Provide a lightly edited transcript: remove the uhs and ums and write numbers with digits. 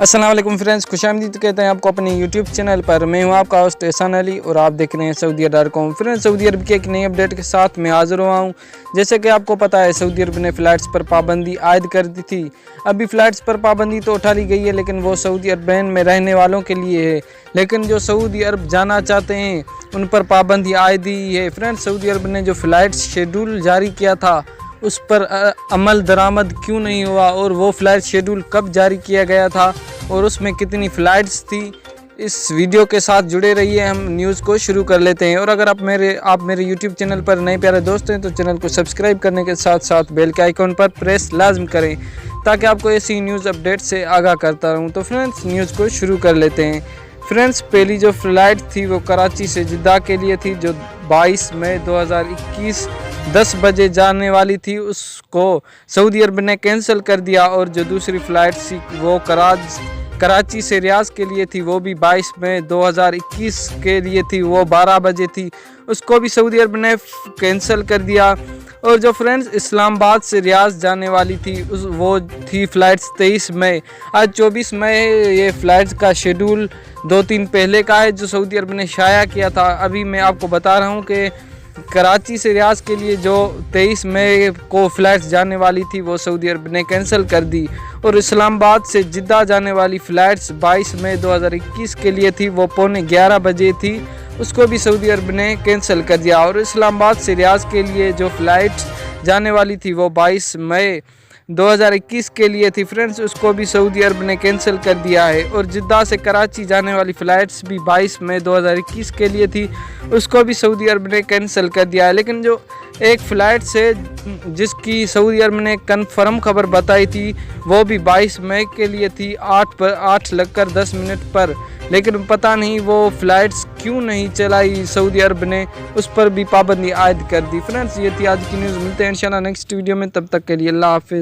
अस्सलाम वालेकुम फ्रेंड्स, खुशामदीद कहते हैं आपको अपने यूट्यूब चैनल पर। मैं हूं आपका होस्ट एहसान अली और आप देख रहे हैं सऊदीया.com। फ्रेंड्स, सऊदी अरब की एक नई अपडेट के साथ मैं हाज़िर हुआ हूं। जैसे कि आपको पता है, सऊदी अरब ने फ़्लाइट्स पर पाबंदी आयद कर दी थी। अभी फ़्लाइट्स पर पाबंदी तो उठा ली गई है, लेकिन वो सऊदी अरब में रहने वालों के लिए है। लेकिन जो सऊदी अरब जाना चाहते हैं उन पर पाबंदी आयद ही है। फ्रेंड्स, सऊदी अरब ने जो फ़्लाइट शेड्यूल जारी किया था उस पर अमल दरामद क्यों नहीं हुआ, और वो फ़्लाइट शेड्यूल कब जारी किया गया था और उसमें कितनी फ़्लाइट्स थी, इस वीडियो के साथ जुड़े रहिए। हम न्यूज़ को शुरू कर लेते हैं। और अगर आप मेरे यूट्यूब चैनल पर नए प्यारे दोस्त हैं तो चैनल को सब्सक्राइब करने के साथ साथ बेल के आइकन पर प्रेस लाजम करें ताकि आपको ऐसी न्यूज़ अपडेट से आगाह करता रहूं। तो फ्रेंड्स, न्यूज़ को शुरू कर लेते हैं। फ्रेंड्स, पहली जो फ़्लाइट थी वो कराची से जिद्दा के लिए थी, जो 22 मई 2021 10 बजे जाने वाली थी। उसको सऊदी अरब ने कैंसिल कर दिया। और जो दूसरी फ़्लाइट थी वो कराची से रियाज के लिए थी, वो भी 22 मई 2021 के लिए थी, वो 12 बजे थी। उसको भी सऊदी अरब ने कैंसिल कर दिया। और जो फ्रेंड्स इस्लामाबाद से रियाज जाने वाली थी वो थी फ़्लाइट्स 23 मई। आज 24 मई ये फ़्लाइट्स का शेड्यूल 2-3 पहले का है जो सऊदी अरब ने शाया किया था। अभी मैं आपको बता रहा हूँ कि कराची से रियाज के लिए जो 23 मई को फ़्लाइट्स जाने वाली थी वो सऊदी अरब ने कैंसिल कर दी। और इस्लामाबाद से जिद्दा जाने वाली फ़्लाइट्स 22 मई 2021 के लिए थी, वो 11:15 बजे थी, उसको भी सऊदी अरब ने कैंसिल कर दिया। और इस्लामाबाद से रियाज के लिए जो फ़्लाइट जाने वाली थी वो 22 मई 2021 के लिए थी। फ्रेंड्स, उसको भी सऊदी अरब ने कैंसिल कर दिया है। और जिद्दा से कराची जाने वाली फ़्लाइट्स भी 22 मई 2021 के लिए थी, उसको भी सऊदी अरब ने कैंसिल कर दिया है। लेकिन जो एक फ़्लाइट से जिसकी सऊदी अरब ने कन्फर्म खबर बताई थी वो भी 22 मई के लिए थी, 8:10 पर। लेकिन पता नहीं वो फ़्लाइट्स क्यों नहीं चलाई सऊदी अरब ने, उस पर भी पाबंदी आयद कर दी। फ्रेंड्स, ये थी आज की न्यूज़। मिलते हैं इंशाल्लाह नेक्स्ट वीडियो में, तब तक के लिए अल्लाह हाफ़िज़।